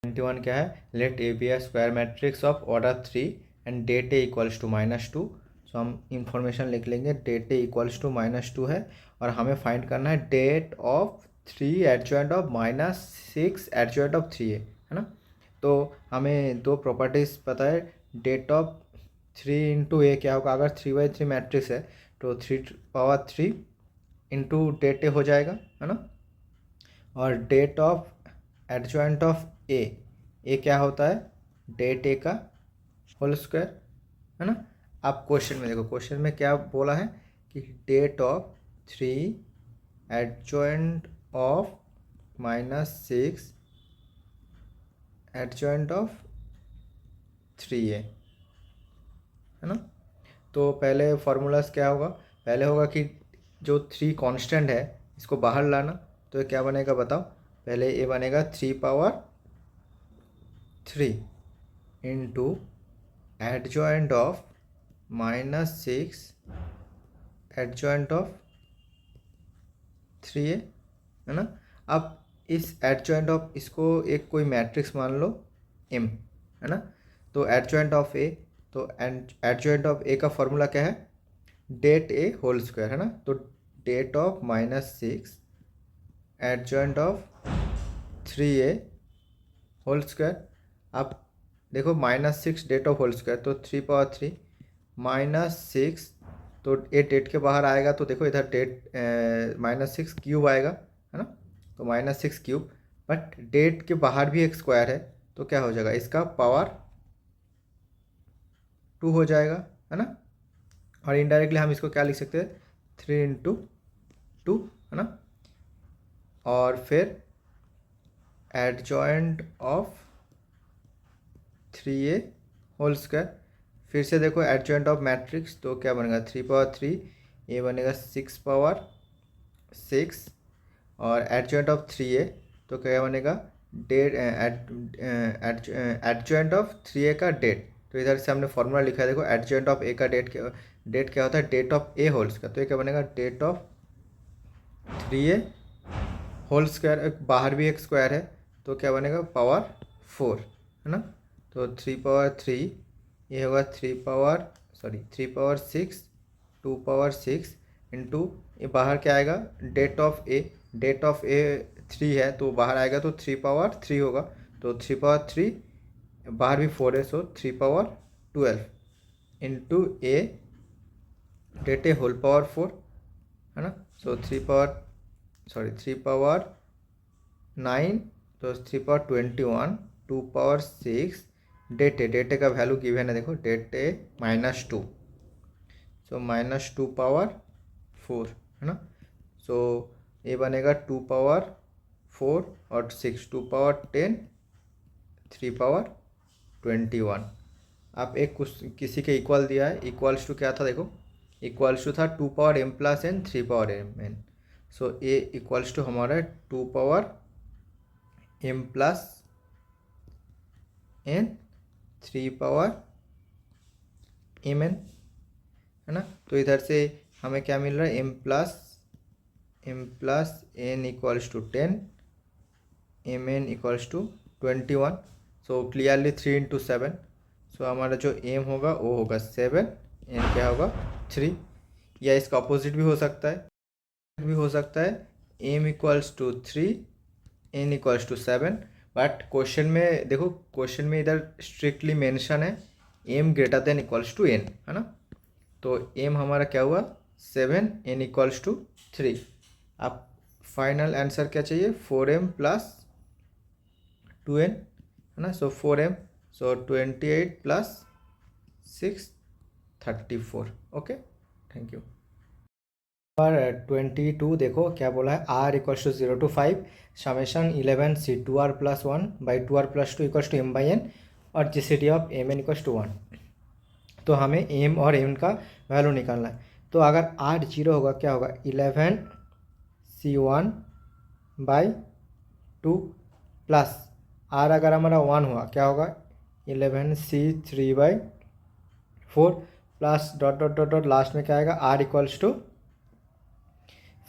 21 क्या है, let A be a square matrix of order 3 and det A equals to -2। So हम information लिख लेंगे, डेट ए इक्वल्स टू -2 है और हमें फाइंड करना है det of 3 adjoint of -6 adjoint of 3 है ना। तो हमें दो प्रॉपर्टीज़ पता है, डेट ऑफ 3 इंटू ए क्या होगा, अगर 3/3 मैट्रिक्स है तो 3 इंटू डेट ए हो जाएगा, है ना। और डेट ऑफ एडजॉइंट ऑफ ए क्या होता है, डेट ए का होल स्क्वायर, है ना। आप क्वेश्चन में देखो, क्वेश्चन में क्या बोला है कि det of 3 adjoint of -6 adjoint of 3 है ना। तो पहले फार्मूलाज क्या होगा, पहले होगा कि जो 3 कांस्टेंट है इसको बाहर लाना, तो ये क्या बनेगा बताओ। पहले ये बनेगा 3/3 into adjoint of -6 adjoint of 3 है ना। अब इस एडजॉइंट ऑफ इसको एक कोई मैट्रिक्स मान लो M, है ना। तो एडजॉइंट ऑफ ए, तो एडजॉइंट ऑफ ए का फॉर्मूला क्या है, डेट ए होल स्क्वायर, है ना। तो det of -6 adjoint of 3a whole square. अब देखो -6 डेट ऑफ होल स्क्वायर, तो 3/3 -6, तो ये डेट के बाहर आएगा, तो देखो इधर डेट -6 क्यूब आएगा, है ना। तो -6 क्यूब, बट डेट के बाहर भी एक स्क्वायर है, तो क्या हो जाएगा, इसका पावर 2 हो जाएगा, है ना। और इनडायरेक्टली हम इसको क्या लिख सकते हैं, 3 इंटू 2, है ना। और फिर adjoint of 3a whole square, फिर से देखो एडजॉइंट ऑफ मैट्रिक्स, तो क्या बनेगा 3/3, ये बनेगा 6/6, और एडजॉइंट ऑफ 3a तो क्या बनेगा, डेट एडजॉइंट ऑफ 3a का डेट, तो इधर से हमने फॉर्मूला लिखा है, देखो एडजॉइंट ऑफ ए का डेट क्या होता है, det of A whole square, तो ये क्या बनेगा, date of 3a whole square, बाहर भी एक स्क्वायर है, तो क्या बनेगा, पावर 4, है ना। तो 3/3 ये होगा 3/6 2/6 इंटू, ये बाहर क्या आएगा, डेट ऑफ ए 3 है, तो बाहर आएगा तो 3/3 होगा, तो 3/3 बाहर भी 4 है, सो 3/12 इंटू ए डेट ए होल पावर 4, है ना। सो 3/9, तो 3/21 2/6 डेट ए का वैल्यू गिवन है, देखो डेट ए -2, सो -2/4, है ना। सो ये बनेगा 2/4 और 6 2/10 3/21। आप एक किसी के इक्वल दिया है, इक्वल्स टू क्या था, देखो इक्वल्स टू था 2/m + n 3/m n, so A equals to हमारा 2/m + n 3/mn, है ना। तो इधर से हमें क्या मिल रहा है, m + n equals to 10, mn equals to 21, so clearly 3 into 7, so हमारा जो m होगा वो होगा 7, n क्या होगा 3, या इसका अपोजिट भी हो सकता है, m equals to 3 n equals to 7, but question में देखो, क्वेश्चन में इधर स्ट्रिक्टली मेंशन है m greater than equals to n, है ना। तो m हमारा क्या हुआ 7, n इक्वल्स टू 3। अब फाइनल आंसर क्या चाहिए, 4m + 2n, है ना। So 4m, so 28 + 6 34, okay, thank you. Number 22 देखो क्या बोला है, r equals to 0 to 5 summation 11c 2r + 1 / 2r + 2 equals to m/n और GCD of mn equals to 1। तो हमें m और n का वैल्यू निकालना है। तो अगर r 0 होगा क्या होगा, 11c1 / 2 प्लस r अगर हमारा 1 हुआ क्या होगा, 11c3/4 plus dot dot dot dot last में क्या आएगा, r इक्वल्स टू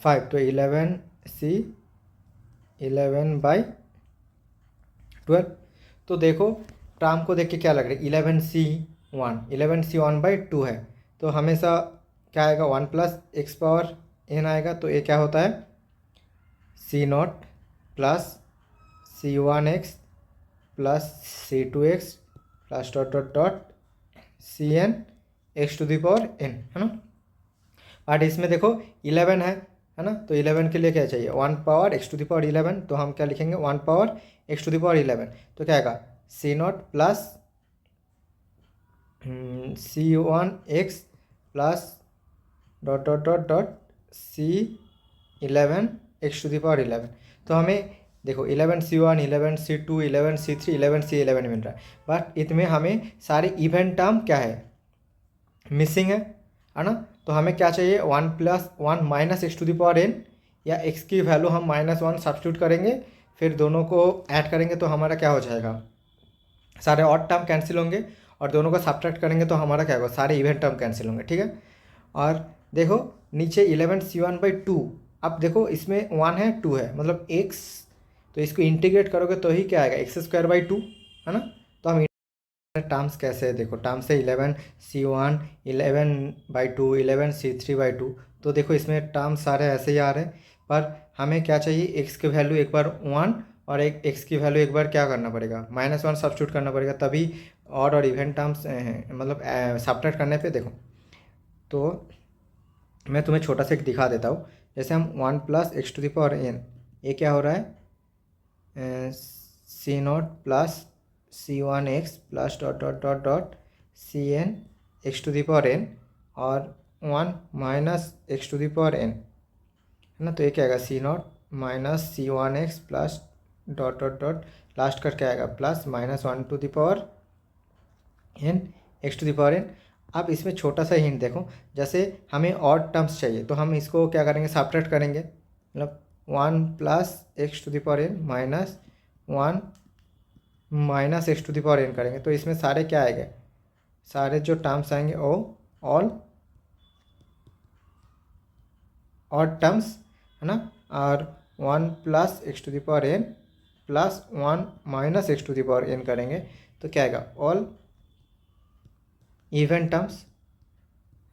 5, तो 11c 11/12 तो देखो टर्म को देख के क्या लग रहा है, 11c1 है, तो हमेशा क्या आएगा 1 प्लस एक्स पावर एन आएगा। तो ये क्या होता है c0 plus c1x plus c2x plus dot dot dot cn x to the power n, है ना। बट इसमें देखो 11 है ना, तो 11 के लिए क्या चाहिए 1 power x to the power 11, तो हम क्या लिखेंगे 1 power x to the power 11, तो क्या आएगा c0 plus c1x plus dot dot dot dot c11 x to the power 11। तो हमें देखो 11c1 11c2 11c3 11c11 मिल रहा है, बट इसमें हमें सारे इवेंट टर्म क्या है मिसिंग है ना। तो हमें क्या चाहिए 1 plus 1 minus x to the power n, या x की वैल्यू हम -1 सब्स्टिट्यूट करेंगे, फिर दोनों को ऐड करेंगे तो हमारा क्या हो जाएगा सारे ऑड टर्म कैंसिल होंगे, और दोनों को सब्ट्रैक्ट करेंगे तो हमारा क्या होगा सारे इवेंट टर्म कैंसिल होंगे, ठीक है। और देखो नीचे 11c1/2, अब देखो इसमें 1 है 2 है मतलब x, तो इसको इंटीग्रेट करोगे तो ही क्या आएगा x² 2, है ना। तो हम टर्म्स कैसे है देखो, टर्म्स है 11c1 11/2 11c3/2, तो देखो इसमें टर्म्स सारे ऐसे ही आ रहे हैं, पर हमें क्या चाहिए x की वैल्यू एक बार 1 और एक x की वैल्यू एक बार क्या करना पड़ेगा -1 सब्स्टिट्यूट करना पड़ेगा, तभी ऑड और इवेंट टर्म्स मतलब सब्ट्रैक्ट करने पे देखो। तो मैं तुम्हें छोटा सा एक दिखा देता हूँ, जैसे हम 1 plus x to the power n, ये क्या हो रहा है c0 plus c1x plus dot dot dot dot cn x to the power n, और 1 minus x to the power n, है ना। तो ये क्या आएगा c0 minus c1x plus dot dot dot last करके आएगा plus -1 to the power n x to the power n. अब इसमें छोटा सा हिंट देखो, जैसे हमें ऑड टर्म्स चाहिए तो हम इसको क्या करेंगे सब्ट्रैक्ट करेंगे, मतलब 1 plus x to the power n minus 1 minus x to the power n करेंगे, तो इसमें सारे क्या आएंगे सारे जो टर्म्स आएंगे वो ऑल ऑड टर्म्स, है ना। और 1 plus x to the power n plus 1 minus x to the power n करेंगे तो क्या आएगा ऑल इवन टर्म्स,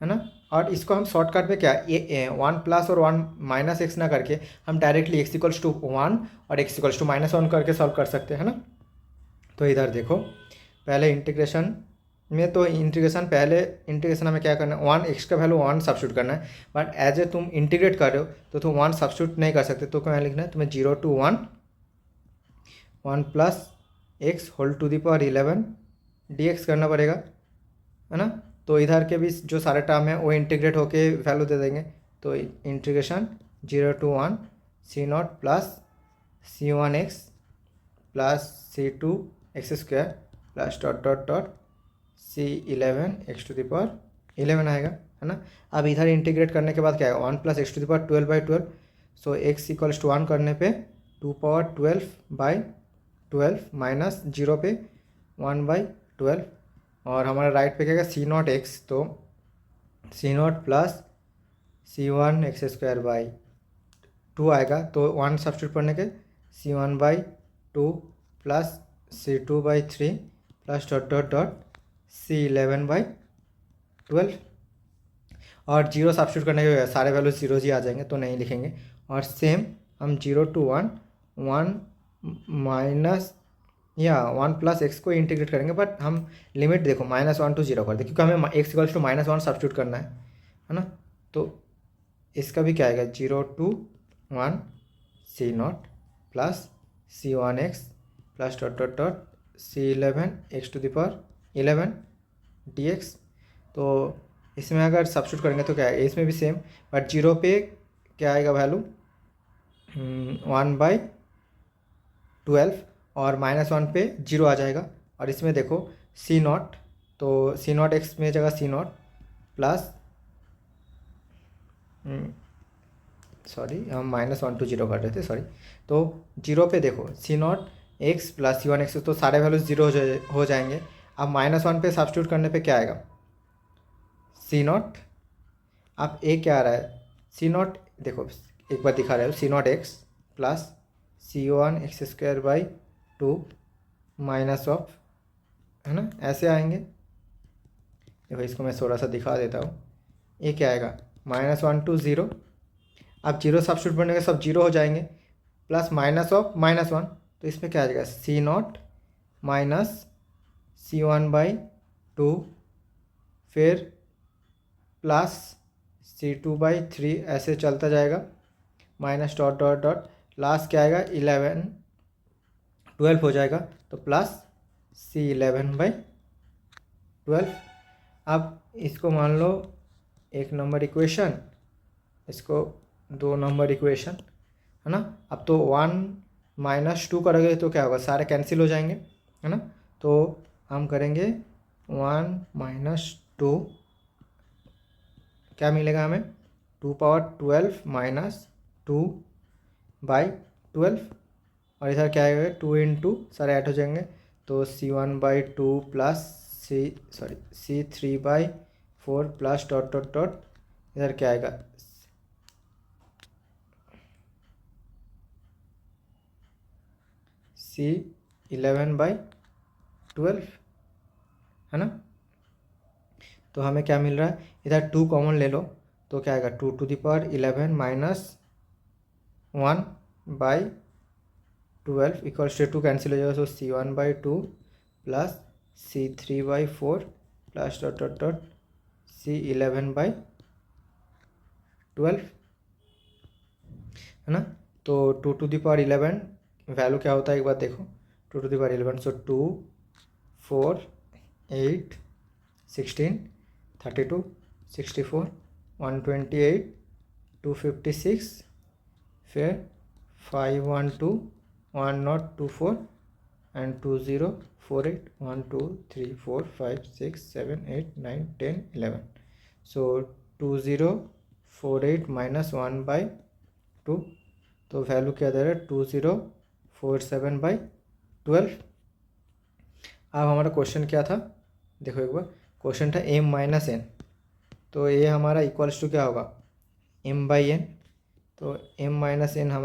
है ना। और इसको हम शॉर्टकट में क्या ये 1 प्लस और 1 माइनस एक्स ना करके हम डायरेक्टली x=1 और x=-1 करके सॉल्व कर सकते हैं, है ना। तो इधर देखो पहले इंटीग्रेशन में, तो इंटीग्रेशन पहले इंटीग्रेशन हमें क्या करना है 1 x का वैल्यू 1 सब्स्टिट्यूट करना है, बट एज ए तुम इंटीग्रेट कर रहे हो तो तुम 1 सब्स्टिट्यूट नहीं कर सकते, तो क्या लिखना है तुम्हें 0 to 1 plus x whole to the power 11 dx करना पड़ेगा, है ना। तो इधर के भी जो सारे टर्म है वो इंटीग्रेट होके वैल्यू दे देंगे, तो integration 0 to 1 c0 plus c1x plus c2x² plus dot dot dot c11 x to the power 11 आएगा, है ना। अब इधर इंटीग्रेट करने के बाद क्या आएगा 1 plus x to the power 12/12, so x=1 करने पे 2 पावर 12/12 माइनस 0 पे 1/12, और हमारा राइट पे क्या आएगा c0x, तो c0 प्लस c1x² 2 आएगा, तो 1 सब्स्टिट्यूट करने के c1/2 plus c2/3 plus dot dot dot c11/12, और 0 सब्स्टिट्यूट करने के सारे वैल्यू 0 ही आ जाएंगे तो नहीं लिखेंगे। और सेम हम 0 to 1 1 माइनस या 1 प्लस एक्स को इंटीग्रेट करेंगे, बट हम लिमिट देखो -1 to 0 कर दे, क्योंकि हमें x=-1 सब्स्टिट्यूट करना है ना। तो इसका भी क्या आएगा 0 to 1 c0 plus c1x plus dot dot dot c11 x to the power 11 dx। तो इसमें अगर सब्स्टिट्यूट करेंगे तो क्या है इसमें भी सेम, बट 0 पे क्या आएगा वैल्यू 1/12 और -1 पे 0 आ जाएगा। और इसमें देखो c0, तो c0x में जगह c0 प्लस सॉरी हम -1 to 0 कर रहे थे सॉरी, तो 0 पे देखो c0x प्लस c1x, तो सारे वैल्यूज 0 हो जाएंगे। अब -1 पे सब्स्टिट्यूट करने पे क्या आएगा c0, अब ए क्या आ रहा है c0 देखो एक बार दिखा रहे हो c0x plus c1x² 2 minus of, है ना, ऐसे आएंगे। देखो इसको मैं थोड़ा सा दिखा देता हूँ। ये क्या आएगा, -1 to 0। अब जीरो सब्स्टिट्यूट करने के सब जीरो हो जाएंगे, प्लस माइनस ऑफ -1, तो इसमें क्या आ जाएगा C0 माइनस C1/2, फिर प्लस C2/3, ऐसे चलता जाएगा, minus dot dot dot, last क्या आएगा 12 हो जाएगा, तो प्लस C11/12। अब इसको मान लो 1 नंबर इक्वेशन, इसको 2 नंबर इक्वेशन, है ना। अब तो 1 - 2 करोगे तो क्या होगा, सारे कैंसिल हो जाएंगे, है ना। तो हम करेंगे 1 - 2, क्या मिलेगा हमें 2^12 - 2/12, और इधर क्या आएगा 2 × सारे ऐड हो जाएंगे, तो C1/2 plus C3/4 plus dot dot dot, इधर क्या आएगा C11/12, है ना। तो हमें क्या मिल रहा है, इधर 2 कॉमन ले लो, तो क्या आएगा 2^11 - 1/12 इक्वल्स टू 2 कैंसिल हो जाएगा, तो C1/2 plus C3/4 plus dot dot dot C11/12, है ना। तो 2^11 वैल्यू क्या होता है एक बार देखो, 2^11, सो 2, 4, 8, 16, 32, 64, 128, 256, फिर 512, 1024 एंड 2048, 1 2 3 4 5 6 7 8 9 10 11, सो 2048 -1/2, तो वैल्यू क्या दे रहा है 2047/12। अब हमारा क्वेश्चन क्या था, देखो एक बार, क्वेश्चन था m - n, तो ये हमारा इक्वल्स टू क्या होगा m/n, तो m - n हमारा